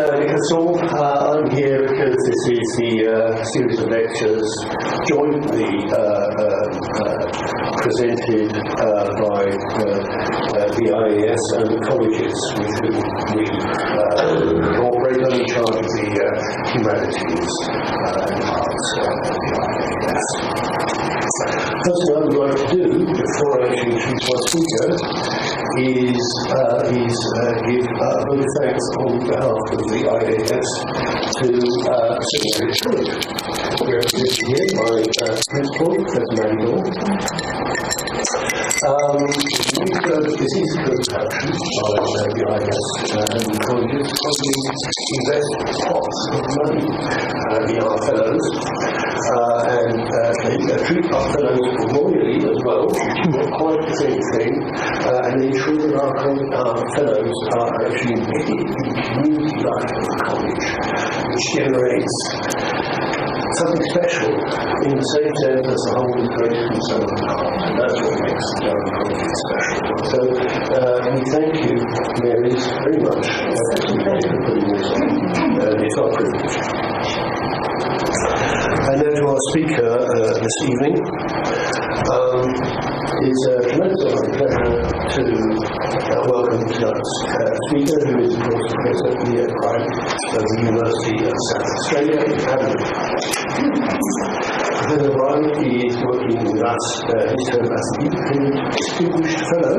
I'm here because this is the series of lectures jointly presented by the IAS and the colleges with whom we cooperate on each of the humanities and arts at the IAS. First thing I would like to do, before I introduce my speaker, is give a vote of thanks on behalf of the IAS to Secretary College. We are represented here by Principal, Professor Manuel. This is a co-production by the IAS and colleges. Colleges invest pots of money in our fellows, and they treat our fellows royally as well, which is not quite the same thing, and they ensure that our fellows are actually embedded in the community life of the college, which generates something special in the same sense as the whole is greater than some of the heart, and that's what makes the Durham College special. So we thank you, Marys, very much for putting this on. It's our privilege. And now to our speaker this evening. It's a tremendous honor and pleasure to welcome tonight's speaker, who is, of course, Professor Lia Bryant of the University of South Australia in Adelaide. Professor Bryant is working with us his term as an independent distinguished fellow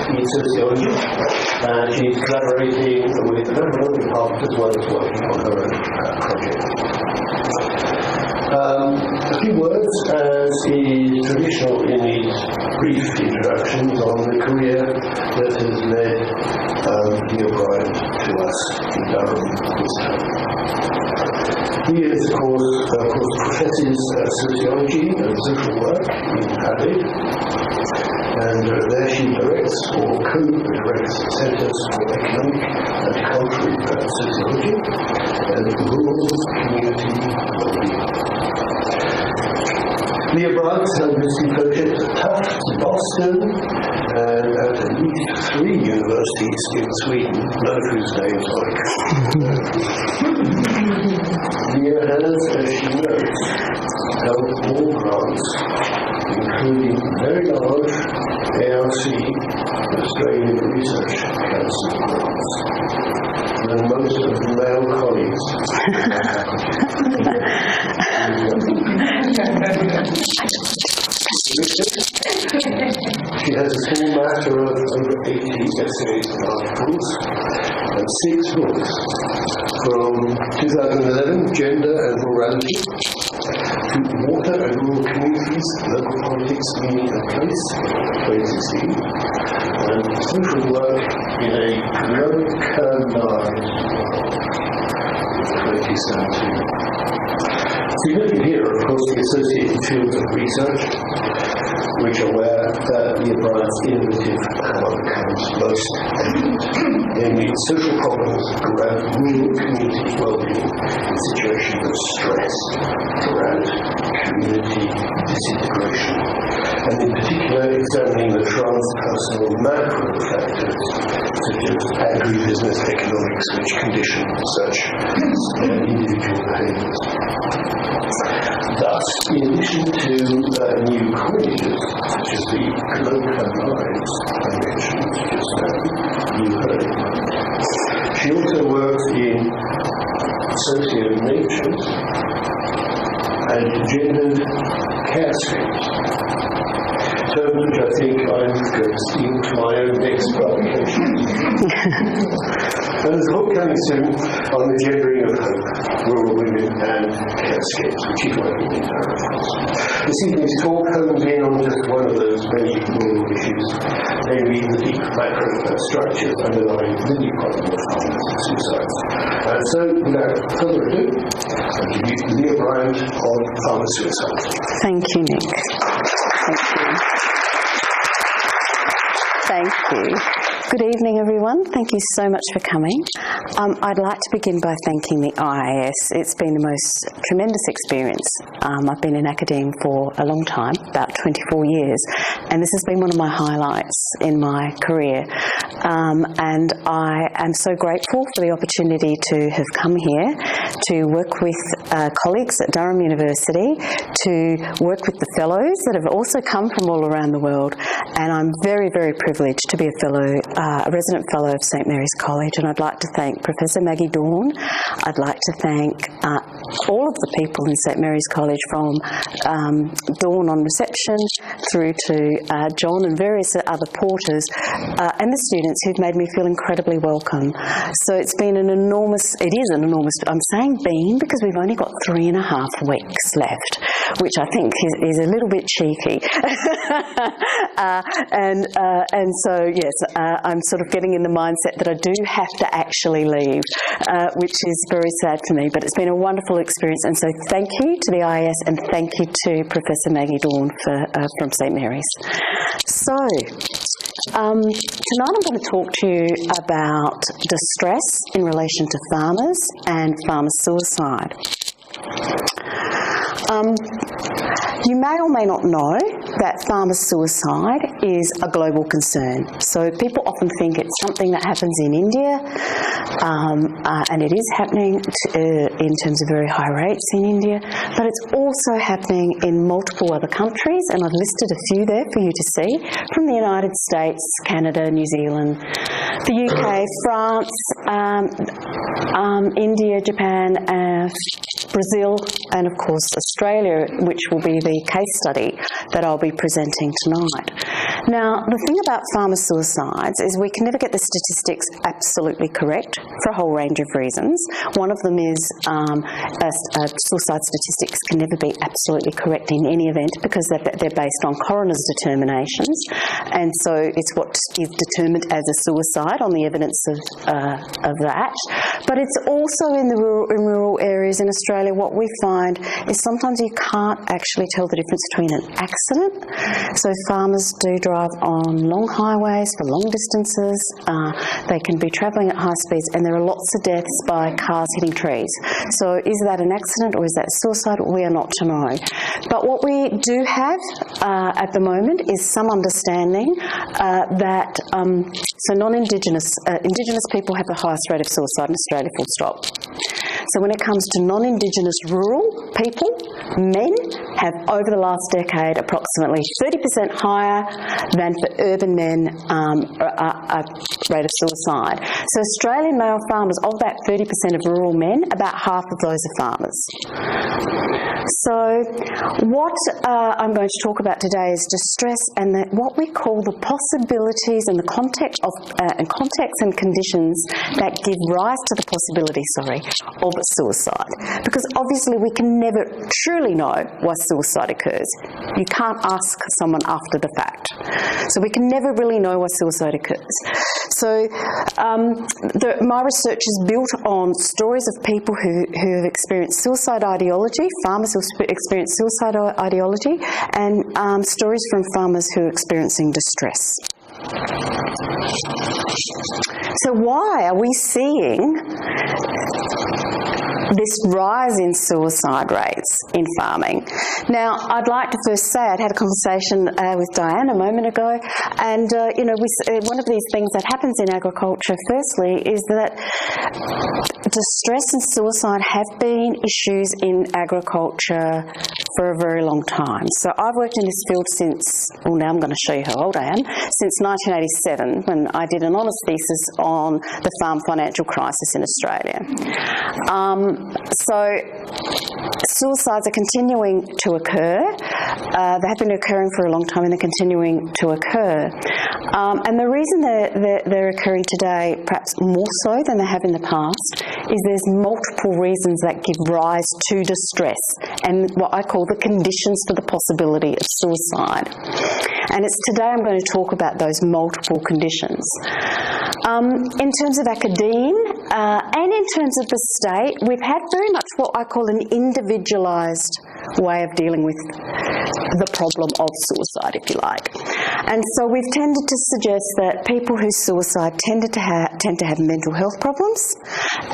in sociology, and she's collaborating with a number of other departments as well as working on her own project. A few words, as is traditional in these brief introductions, on the career that has led Lia Bryant to us in Durham this time. Lia is, of course, professes sociology and social work in Adelaide, and there she directs or co-directs centres for economic and cultural sociology and rural community well-being. Lia Bryant held visiting projects at Tufts, Boston, and at least 3 universities in Sweden, none of whose names I Lia has, as she notes, held all grants, including very large ARC, Australian Research Council grants, than most of the male colleagues. She has a small matter of over 80 essays and articles and 6 books, from 2011, Gender and Morality, to Water and Rural Communities, Local Politics, Meaning and Place, 2016, and Social Work in a Localised World, 2017. Significant here, of course, the associated fields of research, which are where Lia Bryant's innovative power becomes most evident, namely social problems around rural community well-being in situations of stress, around community disintegration, and in particular examining the transpersonal macro factors such as agribusiness economics which condition such individual behaviours. Thus, in addition to new colleges, such as the comprise I mentioned just now, you heard, she also works in socio-natures and gendered carescapes, terms which I think I'm going to steal to my own next publication. And there's a book coming soon on the gendering of hope, rural women and carescapes, which is working in Durham. This evening's talk hones in on just one of those many rural issues, namely the deep macro structures underlying the new problem of violence and suicides. And so, without further ado, I'll give you Lia Bryant on farmer suicide. Thank you, Nick. Thank you. Good evening, everyone. Thank you so much for coming. I'd like to begin by thanking the IAS. It's been the most tremendous experience. I've been in academia for a long time, about 24 years, and this has been one of my highlights in my career. And I am so grateful for the opportunity to have come here to work with colleagues at Durham University, to work with the fellows that have also come from all around the world, and I'm very, very privileged to be a fellow, a resident fellow of St Mary's College, and I'd like to thank Professor Maggie Dawn. I'd like to thank all of the people in St Mary's College, from Dawn on reception through to John and various other porters, and the students who've made me feel incredibly welcome. So it's been an enormous, I'm saying been because we've only got 3.5 weeks left, which I think is a little bit cheeky. And so, yes, I'm sort of getting in the mindset that I do have to actually leave, which is very sad for me, but it's been a wonderful experience. And so thank you to the IAS and thank you to Professor Maggie Dawn from St Mary's. So, tonight I'm going to talk to you about distress in relation to farmers and farmer suicide. You may or may not know that farmer suicide is a global concern. So people often think it's something that happens in India, and it is happening in terms of very high rates in India, but it's also happening in multiple other countries, and I've listed a few there for you to see, from the United States, Canada, New Zealand, the UK, France, India, Japan, Brazil, and of course Australia, which will be the case study that I'll be presenting tonight. Now, the thing about farmer suicides is we can never get the statistics absolutely correct for a whole range of reasons. One of them is suicide statistics can never be absolutely correct in any event because they're based on coroner's determinations, and so it's what is determined as a suicide on the evidence of that. But it's also in rural areas in Australia, what we find is sometimes you can't actually tell the difference between an accident. So farmers do drive on long highways for long distances. They can be travelling at high speeds, and there are lots of deaths by cars hitting trees. So is that an accident or is that suicide? We are not to know. But what we do have at the moment is some understanding that so non-Indigenous Indigenous people have the highest rate of suicide in Australia, full stop. So when it comes to non-Indigenous rural people, men have over the last decade approximately 30% higher than for urban men rate of suicide. So Australian male farmers, of that 30% of rural men, about half of those are farmers. So what I'm going to talk about today is distress and what we call the possibilities and the context and conditions that give rise to the possibility, of suicide. Because obviously we can never truly know why suicide occurs. You can't ask someone after the fact. So we can never really know why suicide occurs. So my research is built on stories of people who have experienced suicide ideology, farmers who have experienced suicide ideology, and stories from farmers who are experiencing distress. So why are we seeing this rise in suicide rates in farming? Now, I'd like to first say I'd had a conversation with Diane a moment ago, and one of these things that happens in agriculture, firstly, is that distress and suicide have been issues in agriculture for a very long time. So I've worked in this field since, well, now I'm going to show you how old I am, since 1987, when I did an honours thesis on the farm financial crisis in Australia. So suicides are continuing to occur. They have been occurring for a long time, and they're continuing to occur. And the reason they're occurring today, perhaps more so than they have in the past, is there's multiple reasons that give rise to distress and what I call the conditions for the possibility of suicide. And it's today I'm going to talk about those multiple conditions. In terms of academia, And in terms of the state, we've had very much what I call an individualised way of dealing with the problem of suicide, if you like. And so we've tended to suggest that people who suicide tend to have mental health problems,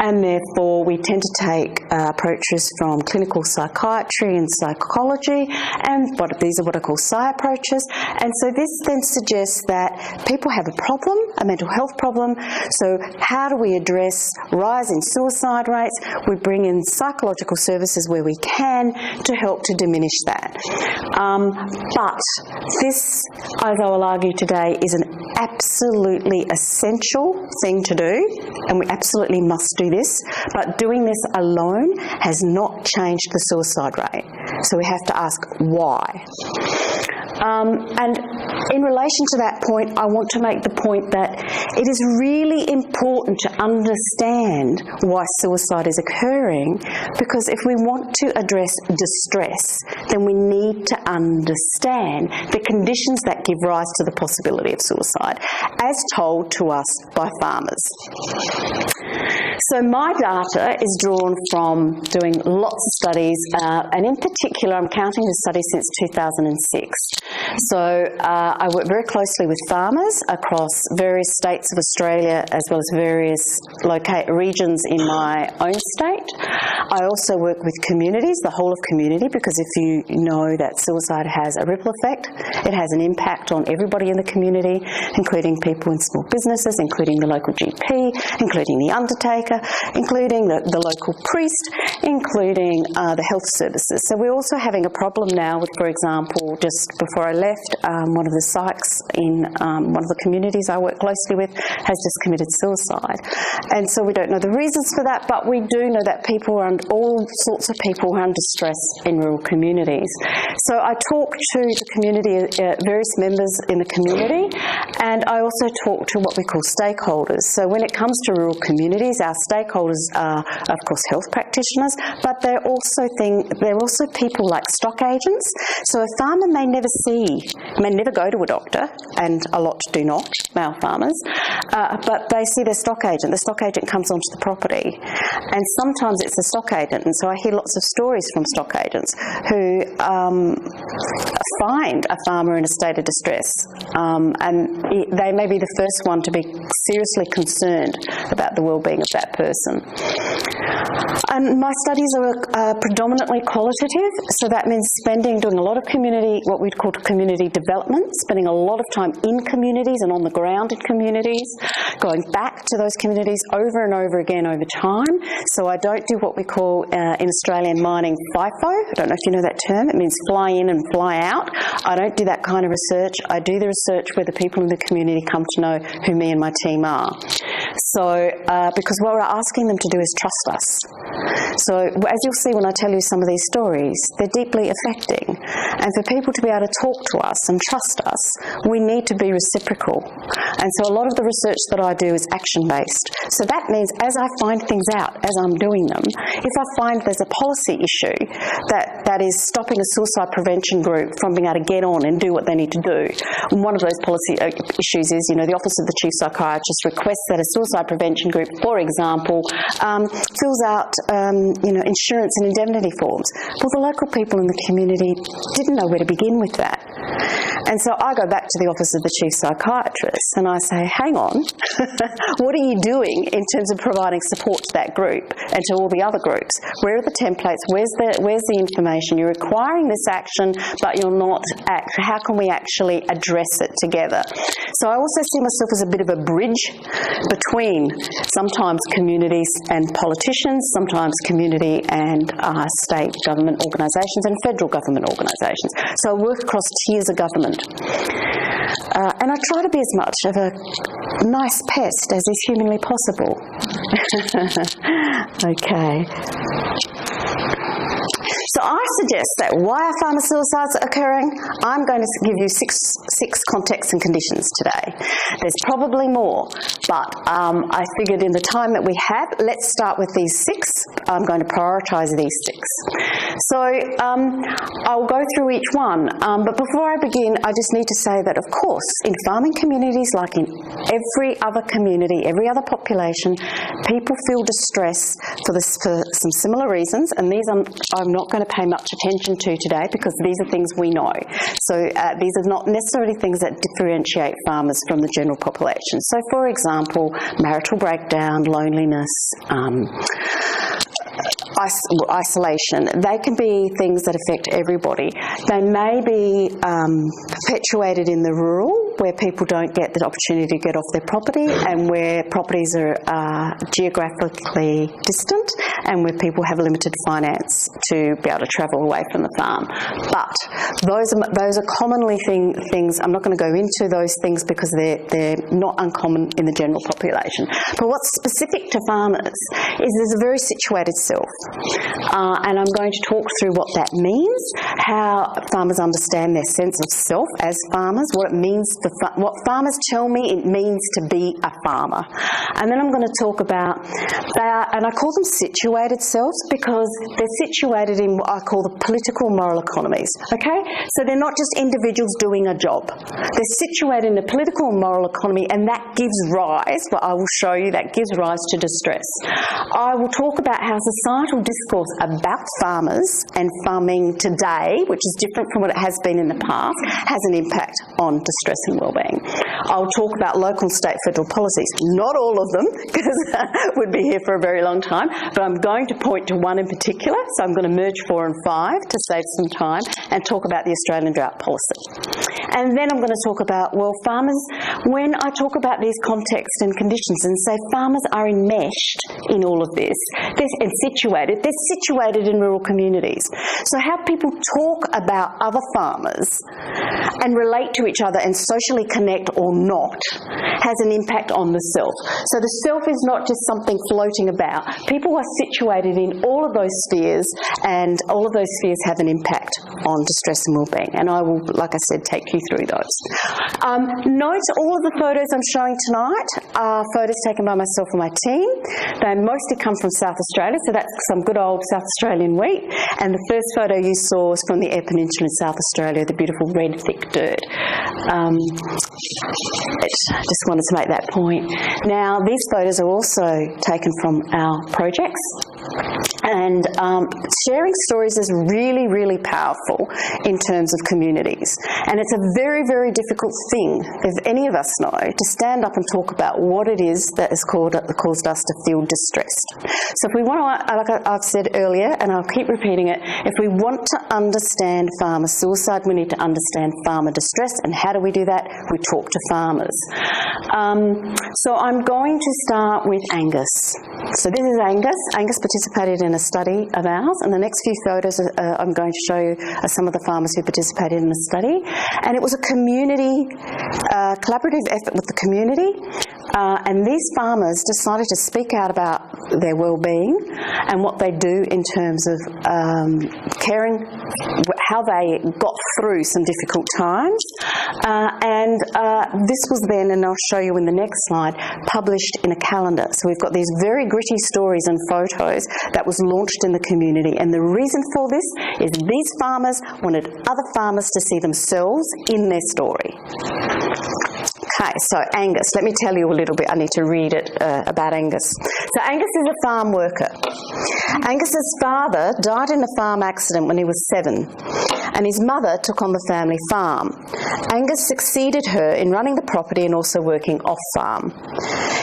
and therefore we tend to take approaches from clinical psychiatry and psychology, and these are what I call PSY approaches. And so this then suggests that people have a problem, a mental health problem. So how do we address rise in suicide rates? We bring in psychological services where we can to help to diminish that. But this, as I will argue today, is an absolutely essential thing to do, and we absolutely must do this, but doing this alone has not changed the suicide rate. So we have to ask why. And in relation to that point, I want to make the point that it is really important to understand why suicide is occurring, because if we want to address distress, then we need to understand the conditions that give rise to the possibility of suicide, as told to us by farmers. So my data is drawn from doing lots of studies, and in particular, I'm counting the study since 2006. So I work very closely with farmers across various states of Australia, as well as various regions in my own state. I also work with communities, the whole of community, because if you know that suicide has a ripple effect, it has an impact on everybody in the community, including people in small businesses, including the local GP, including the undertaker, including the local priest, including the health services. So we're also having a problem now with, for example, just before I left, one of the psychs in one of the communities I work closely with has just committed suicide. And so we don't know the reasons for that, but we do know that all sorts of people are under stress in rural communities. So I talk to the community, various members in the community, and I also talk to what we call stakeholders. So when it comes to rural communities, our stakeholders are, of course, health practitioners, but they're also people like stock agents. So a farmer may never go to a doctor, and a lot do not, male farmers, but they see their stock agent. The stock agent comes onto the property, and sometimes it's the stock agent, and so I hear lots of stories from stock agents who find a farmer in a state of distress, and they may be the first one to be seriously concerned about the well-being of that person. And my studies are predominantly qualitative, so that means doing a lot of what we'd call community development, spending a lot of time in communities and on the ground in communities, going back to those communities over and over again over time. So I don't do what we call in Australian mining FIFO. I don't know if you know that term. It means fly in and fly out. I don't do that kind of research. I do the research where the people in the community come to know who me and my team are. So, because what we're asking them to do is trust us. So, as you'll see when I tell you some of these stories, they're deeply affecting. And for people to be able to talk to us and trust us, we need to be reciprocal. And so a lot of the research that I do is action-based. So that means as I find things out, as I'm doing them, if I find there's a policy issue that is stopping a suicide prevention group from being able to get on and do what they need to do, and one of those policy issues is, the Office of the Chief Psychiatrist requests that a suicide prevention group, for example, fills out, insurance and indemnity forms. Well, the local people in the community didn't know where to begin with that. And so I go back to the Office of the Chief Psychiatrist and I say, hang on, what are you doing in terms of providing support to that group and to all the other groups? Where are the templates? Where's the information? You're requiring this action, but you're not how can we actually address it together? So I also see myself as a bit of a bridge between sometimes communities and politicians, sometimes community and state government organisations and federal government organisations. So I work across tiers of government. And I try to be as much of a nice pest as is humanly possible. Okay. So I suggest that why are farmer suicides occurring? I'm going to give you six contexts and conditions today. There's probably more, but I figured in the time that we have, let's start with these 6. I'm going to prioritise these 6. So I'll go through each one, but before I begin, I just need to say that, of course, in farming communities, like in every other community, every other population, people feel distress for some similar reasons, and these I'm not going to pay much attention to today because these are things we know. So these are not necessarily things that differentiate farmers from the general population. So, for example, marital breakdown, loneliness, isolation, they can be things that affect everybody. They may be perpetuated in the rural, where people don't get the opportunity to get off their property, and where properties are geographically distant, and where people have limited finance to be able to travel away from the farm. But those are commonly things. I'm not going to go into those things because they're not uncommon in the general population. But what's specific to farmers is there's a very situated self. And I'm going to talk through what that means, how farmers understand their sense of self as farmers, what it means, what farmers tell me it means to be a farmer. And then I'm going to talk about, and I call them situated selves because they're situated in what I call the political moral economies, okay? So they're not just individuals doing a job. They're situated in the political and moral economy, and that gives rise, what I will show you, that gives rise to distress. I will talk about how societal discourse about farmers and farming today, which is different from what it has been in the past, has an impact on distress and wellbeing. I'll talk about local, state, federal policies. Not all of them, because we'd be here for a very long time, but I'm going to point to one in particular, so I'm going to merge 4 and 5 to save some time and talk about the Australian drought policy. And then I'm going to talk about, well, farmers, when I talk about these contexts and conditions and say farmers are enmeshed in all of this, they're situated in rural communities. So how people talk about other farmers and relate to each other and socially connect or not has an impact on the self. So the self is not just something floating about. People are situated in all of those spheres, and all of those spheres have an impact on distress and wellbeing. And I will, like I said, take you through those. Note all of the photos I'm showing tonight are photos taken by myself and my team. They mostly come from South Australia, so that's some good old South Australian wheat. And the first photo you saw was from the Eyre Peninsula in South Australia, the beautiful red thick dirt. Just wanted to make that point. Now, these photos are also taken from our projects. And sharing stories is really, really powerful in terms of communities. And it's a very, very difficult thing, if any of us know, to stand up and talk about what it is that has caused us to feel distressed. So if we want to, like I've said earlier, and I'll keep repeating it, if we want to understand farmer suicide, we need to understand farmer distress. And how do we do that? We talk to farmers. So I'm going to start with Angus. So this is Angus. Angus participated in a study of ours, and the next few photos I'm going to show you are some of the farmers who participated in the study. And it was a community, collaborative effort with the community, and these farmers decided to speak out about their well-being and what they do in terms of caring, how they got through some difficult times. And this was then, and I'll show you in the next slide, published in a calendar. So we've got these very gritty stories and photos that was launched in the community. And the reason for this is these farmers wanted other farmers to see themselves in their story. Okay, so Angus, let me tell you a little bit. I need to read it about Angus. So Angus is a farm worker. Angus's father died in a farm accident when he was 7, and his mother took on the family farm. Angus succeeded her in running the property and also working off-farm.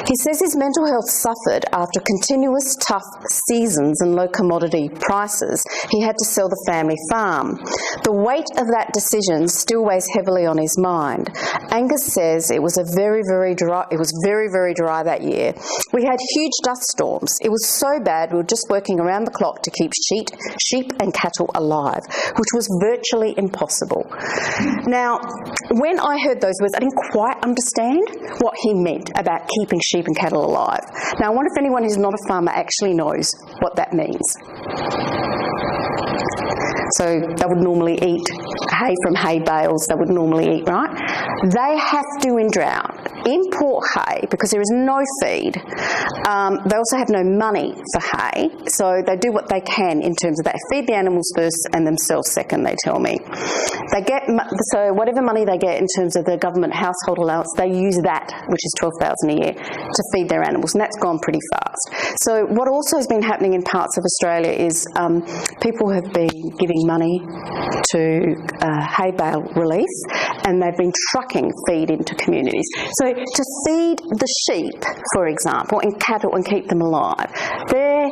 He says his mental health suffered after continuous tough seasons and low commodity prices. He had to sell the family farm. The weight of that decision still weighs heavily on his mind. Angus says it was very, very dry that year. We had huge dust storms. It was so bad we were just working around the clock to keep sheep and cattle alive, which was virtually impossible. Now, when I heard those words, I didn't quite understand what he meant about keeping sheep and cattle alive. Now, I wonder if anyone who's not a farmer actually knows what that means. So they would normally eat hay from hay bales, they would normally eat, right? They have to, in drought, import hay because there is no feed. They also have no money for hay, so they do what they can in terms of that. Feed the animals first and themselves second, they tell me. They get, so whatever money they get in terms of the government household allowance, they use that, which is $12,000 a year, to feed their animals, and that's gone pretty fast. So what also has been happening in parts of Australia is people have been giving money to hay bale relief, and they've been trucking feed into communities. So to feed the sheep, for example, and cattle and keep them alive, they're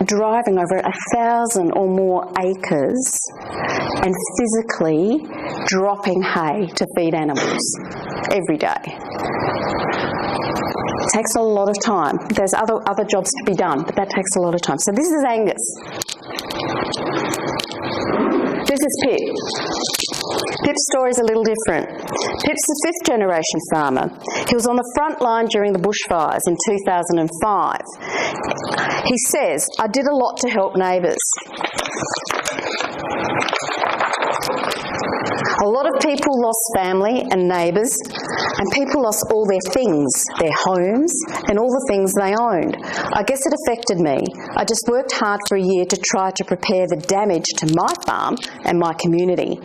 driving over 1,000 or more acres and physically dropping hay to feed animals every day. It takes a lot of time. There's other jobs to be done, but that takes a lot of time. So this is Angus. This is Pip. Pip's story is a little different. Pip's a fifth-generation farmer. He was on the front line during the bushfires in 2005. He says, "I did a lot to help neighbours. A lot of people lost family and neighbours, and people lost all their things, their homes, and all the things they owned. I guess it affected me. I just worked hard for a year to try to prepare the damage to my farm and my community."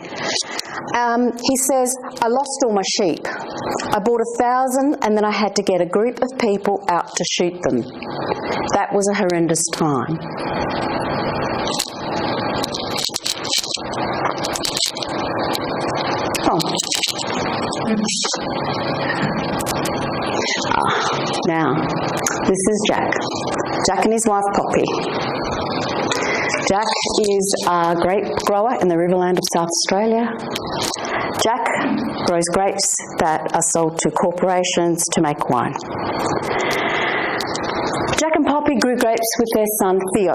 He says, "I lost all my sheep. I bought 1,000 and then I had to get a group of people out to shoot them. That was a horrendous time." Now, this is Jack. Jack and his wife Poppy. Jack is a grape grower in the Riverland of South Australia. Jack grows grapes that are sold to corporations to make wine. Jack and Poppy grew grapes with their son Theo.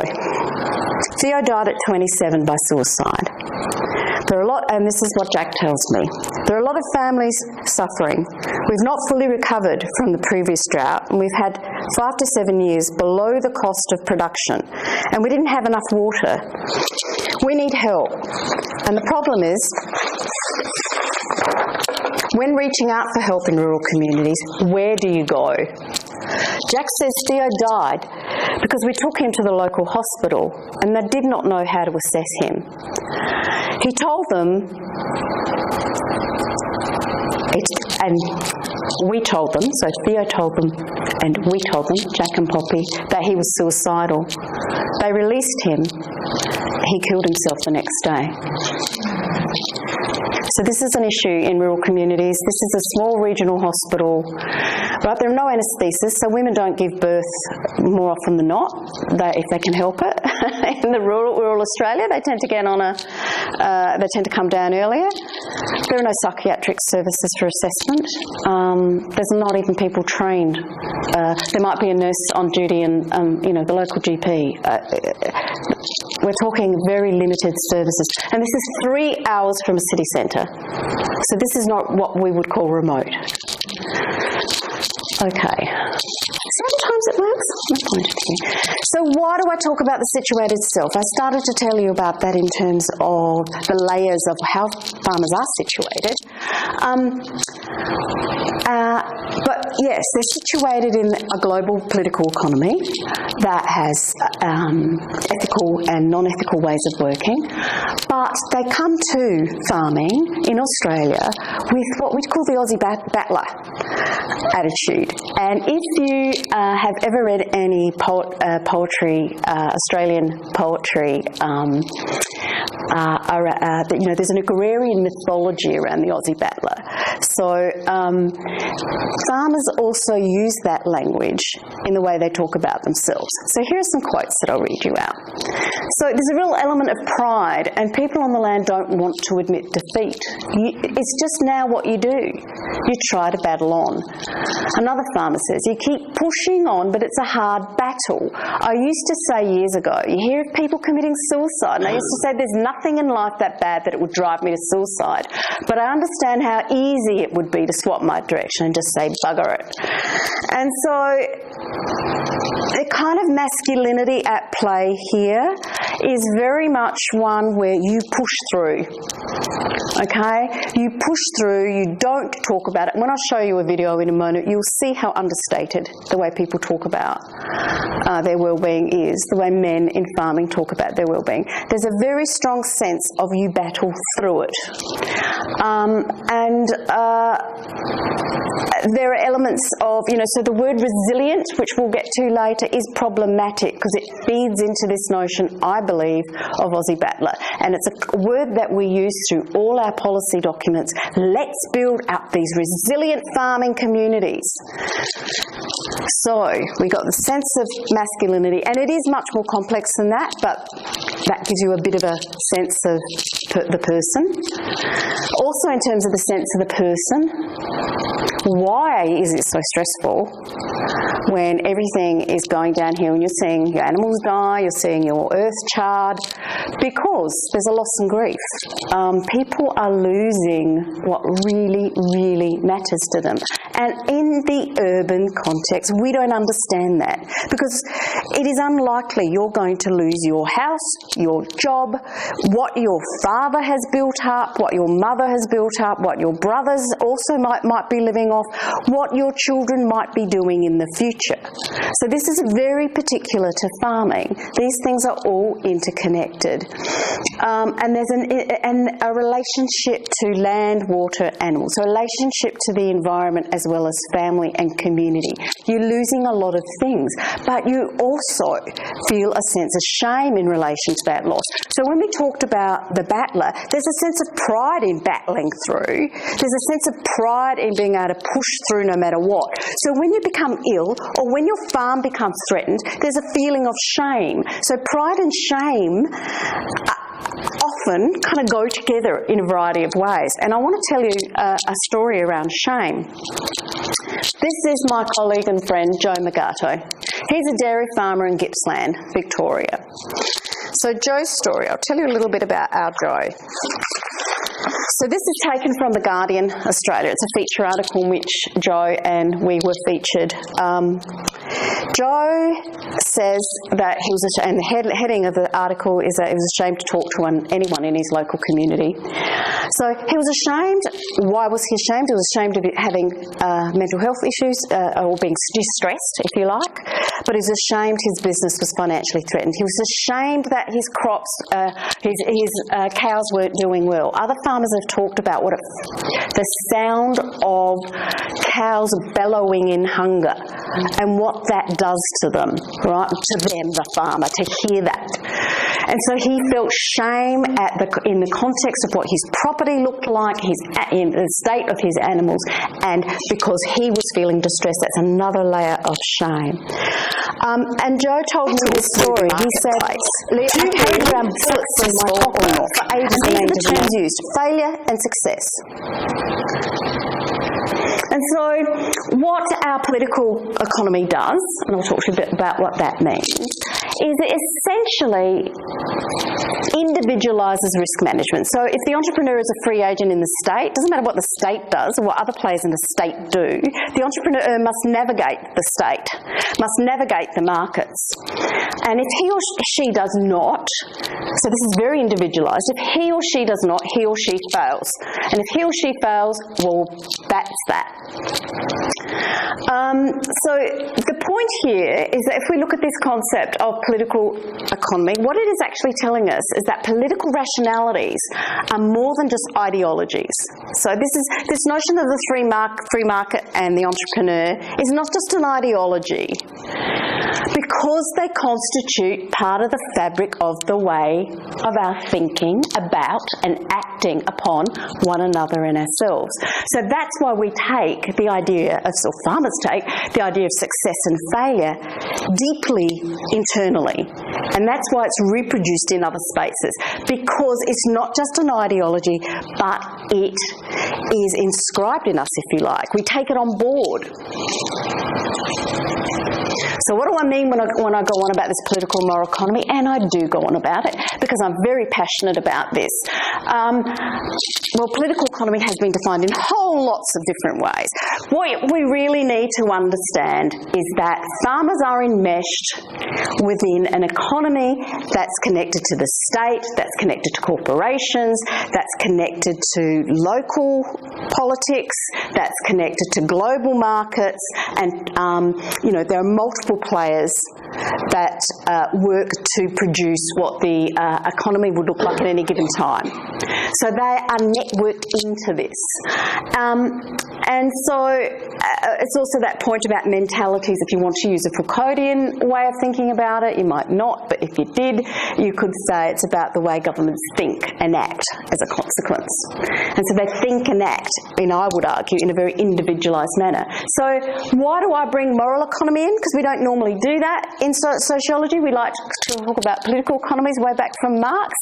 Theo died at 27 by suicide. There are a lot, and this is what Jack tells me, there are a lot of families suffering. We've not fully recovered from the previous drought, and we've had 5 to 7 years below the cost of production, and we didn't have enough water. We need help. And the problem is, when reaching out for help in rural communities, where do you go? Jack says Theo died because we took him to the local hospital and they did not know how to assess him. He told them, and we told them, so Theo told them and we told them, Jack and Poppy, that he was suicidal. They released him. He killed himself the next day. So this is an issue in rural communities. This is a small regional hospital, right? There are no anaesthetists, so women don't give birth more often than not, if they can help it. In the rural Australia, they tend to get on they tend to come down earlier. There are no psychiatric services for assessment. There's not even people trained. There might be a nurse on duty and, the local GP. We're talking very limited services. And this is 3 hours from a city centre. So this is not what we would call remote. Okay. Sometimes it works. So why do I talk about the situated self? I started to tell you about that in terms of the layers of how farmers are situated. But yes, they're situated in a global political economy that has ethical and non-ethical ways of working. But they come to farming in Australia with what we call the Aussie battler attitude. And if you have ever read any poetry, Australian poetry, there's an agrarian mythology around the Aussie battler. So farmers also use that language in the way they talk about themselves. So here are some quotes that I'll read you out. So there's a real element of pride, and people on the land don't want to admit defeat. It's just now what you do. You try to battle on. Another farmer says, you keep pushing on, but it's a hard battle. I used to say years ago, you hear of people committing suicide, and I used to say there's nothing in life that bad that it would drive me to suicide. But I understand how easy it would be to swap my direction and just say bugger it. And so the kind of masculinity at play here is very much one where you push through. Okay? You push through, you don't talk about it. When I show you a video in a moment, you'll see how understated the way people talk about their well-being is, the way men in farming talk about their well-being. There's a very strong sense of you battle through it. There are elements of, so the word resilient, which we'll get to later, is problematic because it feeds into this notion, I believe, of Aussie battler. And it's a word that we use through all our policy documents. Let's build up these resilient farming communities. So we got the sense of masculinity, and it is much more complex than that, but that gives you a bit of a sense of the person. Also in terms of the sense of the person, why is it so stressful when everything is going downhill and you're seeing your animals die, you're seeing your earth charred? Because there's a loss and grief. People are losing what really, really matters to them. And in the urban context, we don't understand that because it is unlikely you're going to lose your house, your job, what your father has built up, what your mother has built up, what your brothers also might be living off, what your children might be doing in the future. So this is very particular to farming. These things are all interconnected. And there's a relationship to land, water, animals. So a relationship to the environment as well as family and community. You're losing a lot of things, but you also feel a sense of shame in relation to that loss. So when we talked about the battler, there's a sense of pride in battling through. There's a sense of pride in being able to push through no matter what. So when you become ill or when your farm becomes threatened, there's a feeling of shame. So pride and shame often kind of go together in a variety of ways. And I want to tell you a story around shame. This is my colleague and friend, Joe Magato. He's a dairy farmer in Gippsland, Victoria. So Joe's story, I'll tell you a little bit about our Joe. So this is taken from The Guardian, Australia. It's a feature article in which Joe and we were featured. Joe says that he was, and the heading of the article is that he was ashamed to talk to anyone in his local community. So he was ashamed. Why was he ashamed? He was ashamed of having mental health issues or being distressed, if you like. But he was ashamed his business was financially threatened. He was ashamed that his crops, his cows weren't doing well. Other farmers have talked about the sound of cows bellowing in hunger and what that does to them, right? To them, the farmer, to hear that. And so he felt shame in the context of what his property looked like, in the state of his animals, and because he was feeling distressed, that's another layer of shame. And Joe told me this story. He said, "Do you carry around bullets in my pocket for ages?" These are the terms used: failure and success. And so what our political economy does, and I'll talk to you a bit about what that means, is it essentially individualises risk management. So if the entrepreneur is a free agent in the state, doesn't matter what the state does or what other players in the state do, the entrepreneur must navigate the state, must navigate the markets. And if he or she does not, so this is very individualised, if he or she does not, he or she fails. And if he or she fails, well, that's that. So the point here is that if we look at this concept of political economy, what it is actually telling us is that political rationalities are more than just ideologies. So this notion of the free market and the entrepreneur is not just an ideology, because they constitute part of the fabric of the way of our thinking about and acting upon one another and ourselves. So that's why we take the idea of, or farmers take the idea of success and failure deeply internally. And that's why it's reproduced in other spaces, because it's not just an ideology, but it is inscribed in us, if you like. We take it on board. So what do I mean when I go on about this political moral economy? And I do go on about it because I'm very passionate about this. Well, political economy has been defined in whole lots of different ways. What we really need to understand is that farmers are enmeshed within an economy that's connected to the state, that's connected to corporations, that's connected to local politics, that's connected to global markets, and there are multiple players that work to produce what the economy would look like at any given time. So they are networked into this. And so it's also that point about mentalities. If you want to use a Foucauldian way of thinking about it, you might not, but if you did, you could say it's about the way governments think and act as a consequence. And so they think and act, I would argue, in a very individualised manner. So why do I bring moral economy in? Because we don't normally do that in sociology. We like to talk about political economies way back from Marx.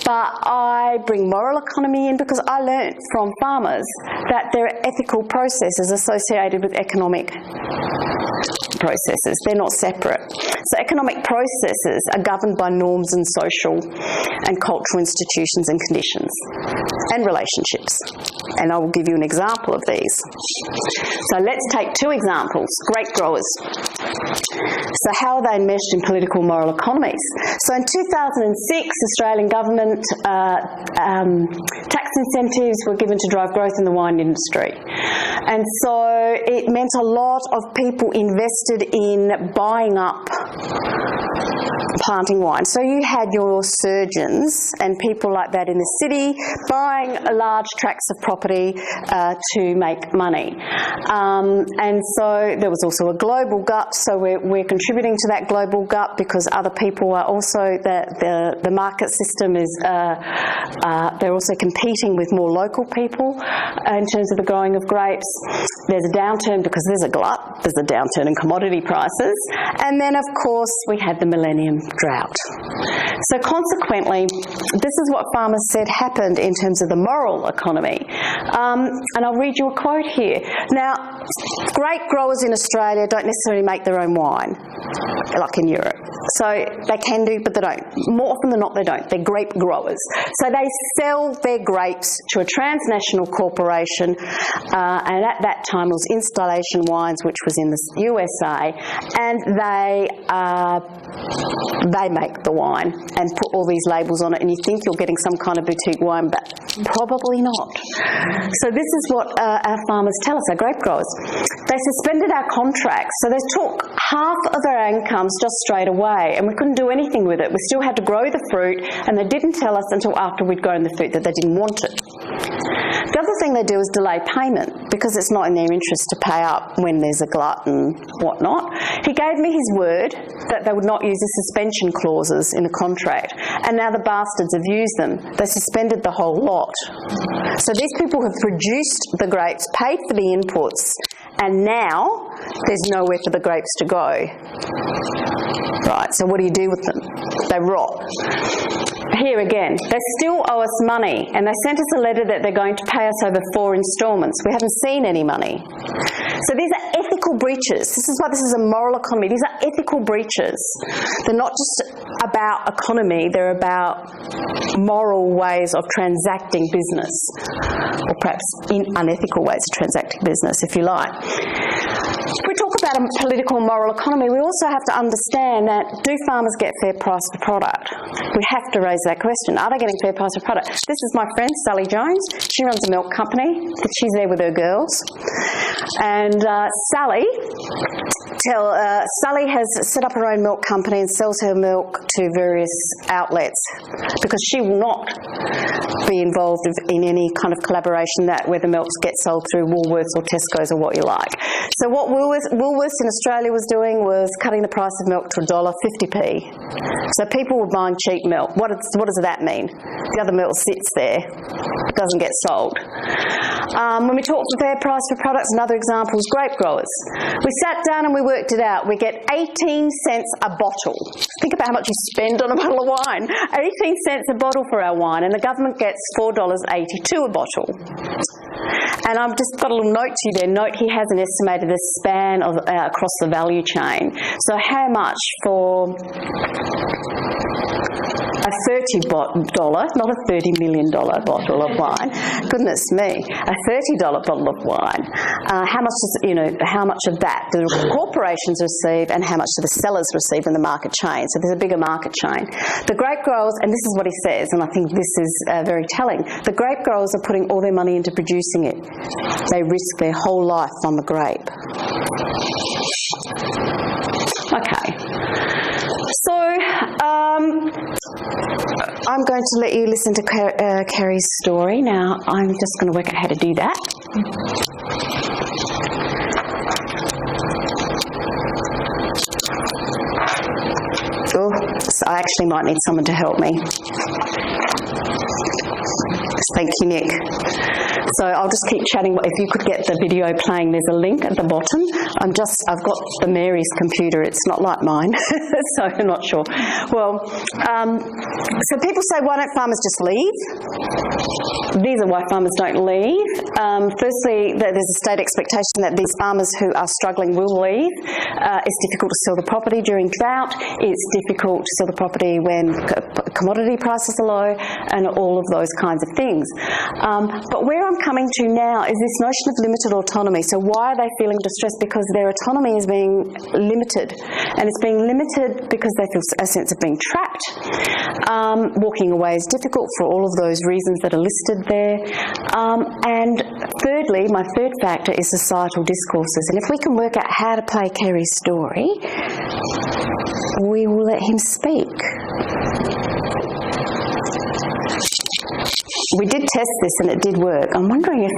But I bring moral economy in because I learnt from farmers that there are ethical processes associated with economic processes. They're not separate. So economic processes are governed by norms and social and cultural institutions and conditions and relationships. And I will give you an example of these. So let's take two examples. Grape growers. So how are they enmeshed in political moral economies? So in 2006, Australian government tax incentives were given to drive growth in the wine industry. And so it meant a lot of people invested in buying up planting wine. So you had your surgeons and people like that in the city buying large tracts of property to make money. And so there was also a global gut, so we're contributing to that global gut because other people are also, the market system is, they're also competing with more local people in terms of the growing of grapes. There's a downturn because there's a glut, there's a downturn in commodity prices, and then of course we had the millennium drought. So consequently, this is what farmers said happened in terms of the moral economy. And I'll read you a quote here. Now, grape growers in Australia don't necessarily make their own wine, like in Europe. So they can do, but they don't. More often than not, they don't. They're grape growers. So they sell their grapes to a transnational corporation, and at that time it was Installation Wines, which was in the USA, and they make the wine and put all these labels on it, and you think you're getting some kind of boutique wine, but probably not. So this is what our farmers tell us, our grape growers. They suspended our contracts, so they took half of our incomes just straight away, and we couldn't do anything with it. We still had to grow the fruit, and they didn't tell us until after we'd grown the fruit that they didn't want it. The other thing they do is delay payment, because it's not in their interest to pay up when there's a glut and whatnot. He gave me his word that they would not use the suspension clauses in the contract, and now the bastards have used them. They suspended the whole lot. So these people have produced the grapes, paid for the inputs, and now there's nowhere for the grapes to go. Right, so what do you do with them? They rot. Here again, they still owe us money, and they sent us a letter that they're going to pay us over 4 instalments. We haven't seen any money. So these are ethical breaches. This is why this is a moral economy. These are ethical breaches. They're not just about economy, they're about moral ways of transacting business, or perhaps unethical ways of transacting business, if you like. If we talk about a political moral economy, we also have to understand that, do farmers get fair price for product? We have to raise that question. Are they getting fair price for product? This is my friend, Sally Jones. She runs a milk company. She's there with her girls. And Sally has set up her own milk company and sells her milk to various outlets because she will not be involved in any kind of collaboration where the milk gets sold through Woolworths or Tesco's or what you like. So what Woolworths in Australia was doing was cutting the price of milk to $1.50p. So people were buying cheap milk. What does that mean? The other milk sits there, it doesn't get sold. When we talk for fair price for products, another example is grape growers. We sat down and we worked it out. We get 18 cents a bottle. Think about how much you spend on a bottle of wine. 18 cents a bottle for our wine, and the government gets $4.82 a bottle. And I've just got a little note to you there. Note he hasn't estimated the span of across the value chain. So how much for a $30, not a $30 million bottle of wine. Goodness me, a $30 bottle of wine. How much of that do corporations receive, and how much do the sellers receive in the market chain? So there's a bigger market chain. The grape growers, and this is what he says, and I think this is very telling. The grape growers are putting all their money into producing it. They risk their whole life on the grape. Okay. So, I'm going to let you listen to Kerry's story. Now, I'm just going to work out how to do that. Oh, so I actually might need someone to help me. Thank you, Nick. So I'll just keep chatting. If you could get the video playing, there's a link at the bottom. I've got the Mary's computer. It's not like mine, so I'm not sure. Well, so people say, why don't farmers just leave? These are why farmers don't leave. Firstly, there's a state expectation that these farmers who are struggling will leave. It's difficult to sell the property during drought. It's difficult to sell the property when commodity prices are low, and all of those kinds of things. But where I'm coming to now is this notion of limited autonomy. So why are they feeling distressed? Because their autonomy is being limited, and it's being limited because they feel a sense of being trapped. Walking away is difficult for all of those reasons that are listed there. And thirdly, my third factor is societal discourses. And if we can work out how to play Kerry's story, we will let him speak. We did test this and it did work. I'm wondering if...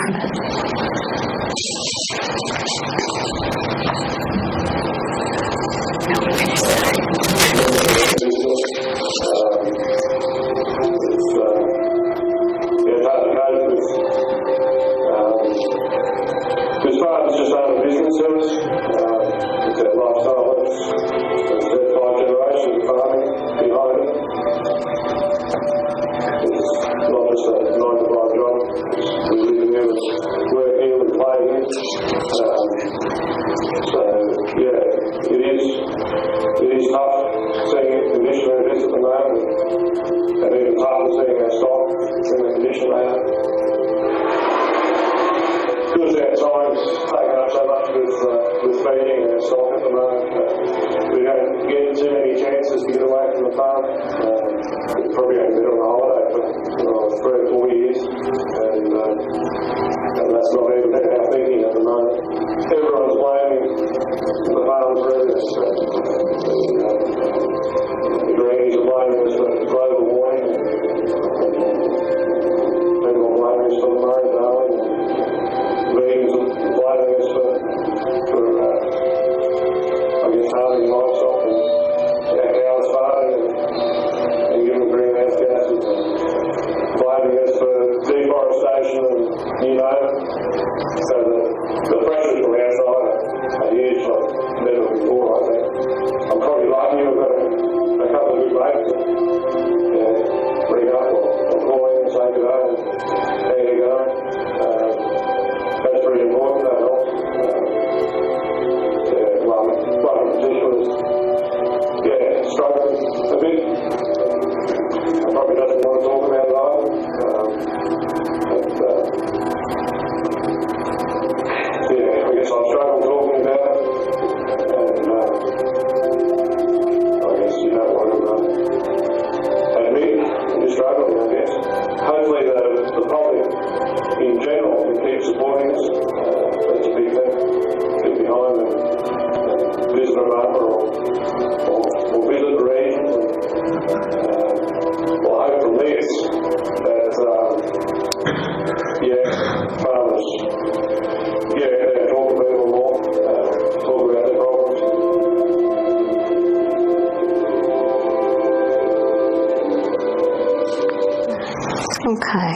Okay.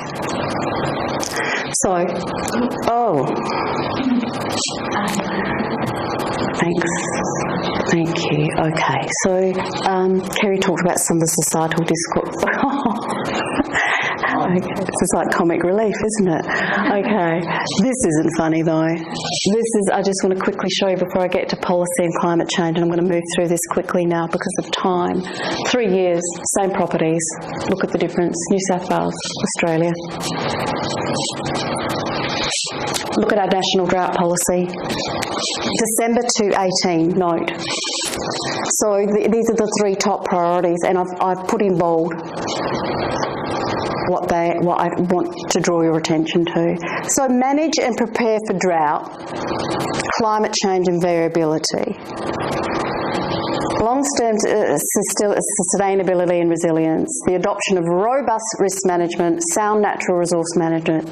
So, thanks. Thank you. Okay. So, Kerry talked about some of the societal discourse. Okay, this is like comic relief, isn't it? Okay, this isn't funny though. I just want to quickly show you before I get to policy and climate change, and I'm going to move through this quickly now because of time. 3 years, same properties. Look at the difference. New South Wales, Australia. Look at our national drought policy. December 2018, note. So these are the 3 top priorities, and I've put in bold what I want to draw your attention to. So manage and prepare for drought, climate change and variability. Long-term sustainability and resilience, the adoption of robust risk management, sound natural resource management,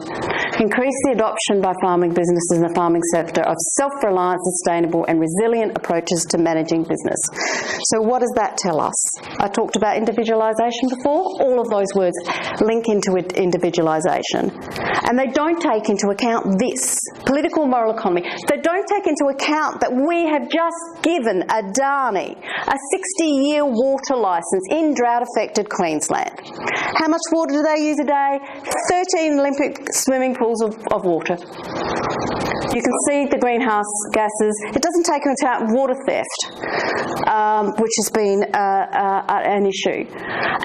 increase the adoption by farming businesses in the farming sector of self-reliant, sustainable and resilient approaches to managing business. So what does that tell us? I talked about individualisation before. All of those words link into individualisation. And they don't take into account this, political moral economy. They don't take into account that we have just given Adani a 60-year water licence in drought-affected Queensland. How much water do they use a day? 13 Olympic swimming pools of water. You can see the greenhouse gases. It doesn't take into account water theft, which has been an issue.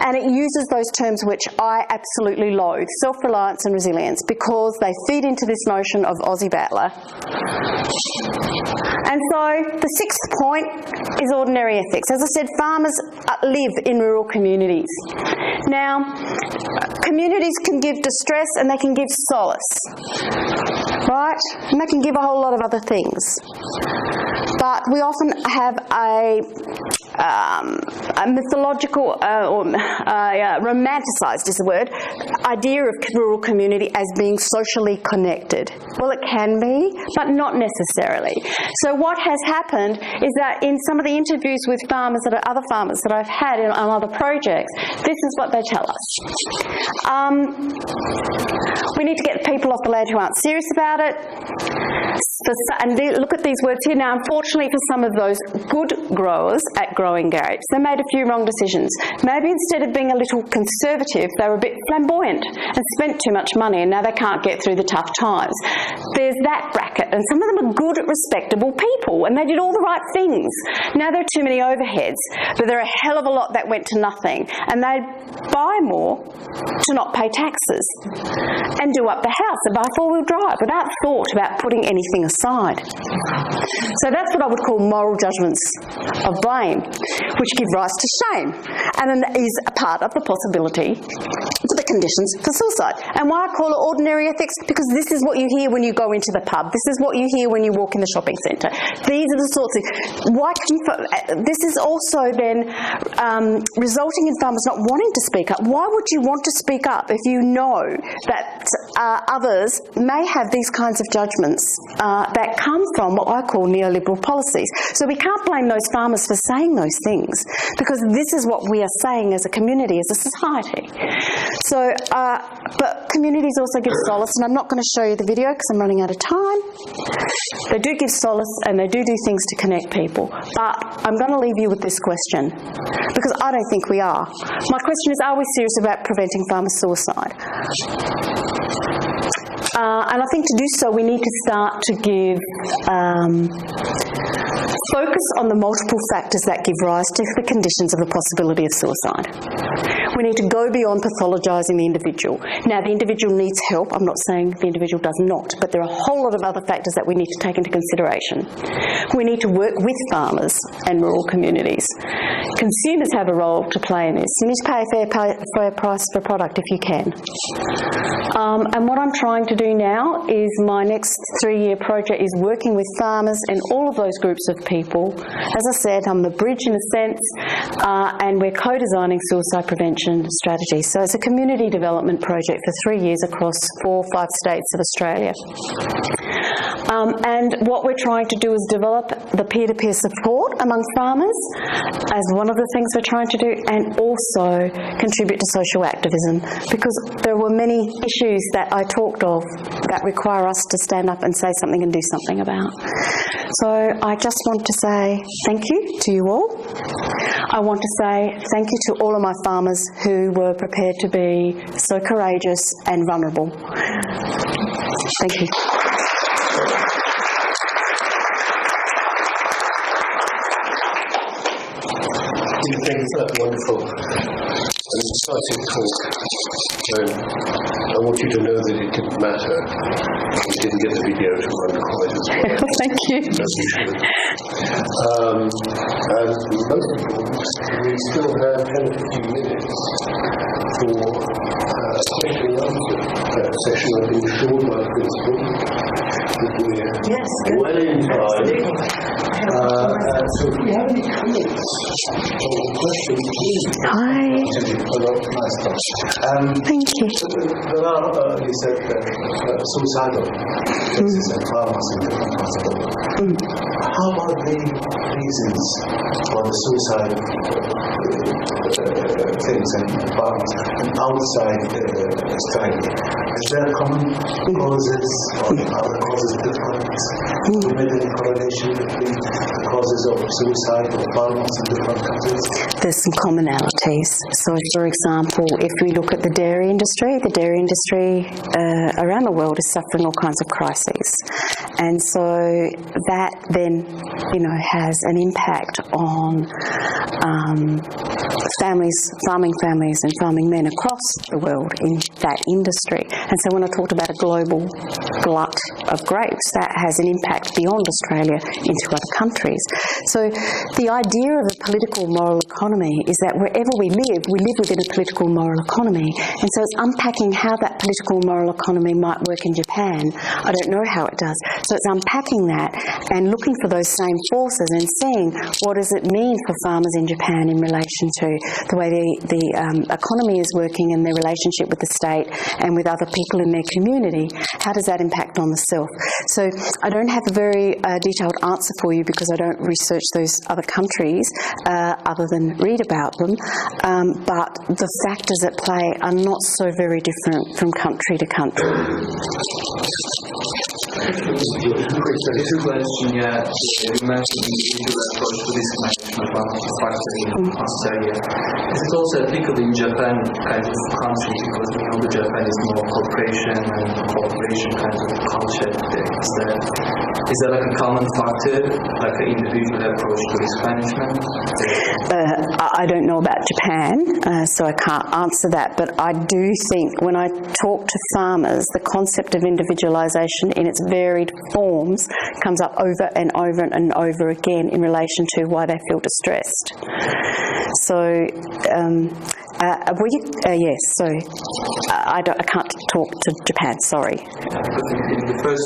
And it uses those terms which I absolutely loathe, self-reliance and resilience, because they feed into this notion of Aussie battler. And so the 6th point is ordinary ethics. As I said, farmers live in rural communities. Now, communities can give distress and they can give solace, right? And they can give a whole lot of other things. But we often have a mythological or romanticised is the word, idea of rural community as being socially connected. Well, it can be, but not necessarily. So what has happened is that in some of the interviews with farmers, other farmers that I've had on other projects, this is what they tell us. We need to get people off the land who aren't serious about it. And look at these words here. Now, unfortunately for some of those good growers at growing gates, they made a few wrong decisions. Maybe instead of being a little conservative, they were a bit flamboyant and spent too much money, and now they can't get through the tough times. There's that bracket, and some of them are good, respectable people, and they did all the right things. Now there are too many overheads, but there are a hell of a lot that went to nothing, and they buy more to not pay taxes and do up the house and buy 4-wheel drive without thought about putting anything aside. So that's what I would call moral judgments of blame, which give rise to shame and is a part of the possibility for the conditions for suicide. And why I call it ordinary ethics? Because this is what you hear when you go into the pub. This is what you hear when you walk in the shopping centre. These are the sorts of things. This is also then resulting in farmers not wanting to speak up. Why would you want to speak up if you know that others may have these kinds of judgments that come from what I call neoliberal policies? So we can't blame those farmers for saying those things, because this is what we are saying as a community, as a society. So, but communities also give solace, and I'm not going to show you the video because I'm running out of time. They do give solace and they do things to connect people. But I'm going to leave you with this question, because I don't think we are. My question is, are we serious about preventing farmer suicide? And I think to do so, we need to start to give focus on the multiple factors that give rise to the conditions of the possibility of suicide. We need to go beyond pathologising the individual. Now, the individual needs help. I'm not saying the individual does not, but there are a whole lot of other factors that we need to take into consideration. We need to work with farmers and rural communities. Consumers have a role to play in this. You need to pay a fair price for a product if you can. And what I'm trying to do now is my next 3-year project is working with farmers and all of those groups of people. As I said, I'm the bridge in a sense, and we're co-designing suicide prevention strategies. So it's a community development project for 3 years across 4 or 5 states of Australia. And what we're trying to do is develop the peer-to-peer support among farmers as one of the things we're trying to do, and also contribute to social activism, because there were many issues that I talked of that require us to stand up and say something and do something about. So I just want to say thank you to you all. I want to say thank you to all of my farmers who were prepared to be so courageous and vulnerable. Thank you. Thank you for that wonderful and exciting talk. I want you to know that it didn't matter. We didn't get the video to run quite as well. Thank you. As we should. And most important, we still have 10 or 15 minutes for a question and answer session. I've been assured by the principal that we're well in time. So if we have any comments or questions, please. Hi. Thank you. There are, you said, suicidal cases and farmers in different parts of the world. How about the reasons for the suicide things and farmers and outside Australia? Is there common causes or other causes different? Do you make any correlation between the causes of suicide or farmers in different countries? There's some commonalities. So, for example, if we look at the dairy industry around the world is suffering all kinds of crises. And so that then, has an impact on farming families and farming men across the world in that industry. And so when I talked about a global glut of grapes, that has an impact beyond Australia into other countries. So the idea of a political moral economy is that wherever we live within a political moral economy. And so it's unpacking how that political moral economy might work in Japan. I don't know how it does. So it's unpacking that and looking for those same forces and seeing what does it mean for farmers in Japan in relation to the way the economy is working and their relationship with the state and with other people in their community. How does that impact on the self? So I don't have a very detailed answer for you because I don't research those other countries other than read about them. But the factors at play are not so very different from country to country. It's a question, yeah. You mentioned the individual approach to risk management factor in Australia. Is it also applicable in Japan kind of country? Because we know that Japan is more cooperation and cooperation kind of culture. Is there like a common factor, like an individual approach to risk management? I don't know about Japan, so I can't answer that, but I do think when I talk to farmers, the concept of individualisation in its varied forms comes up over and over and over again in relation to why they feel distressed. So, yes, so I can't talk to Japan, sorry. In the first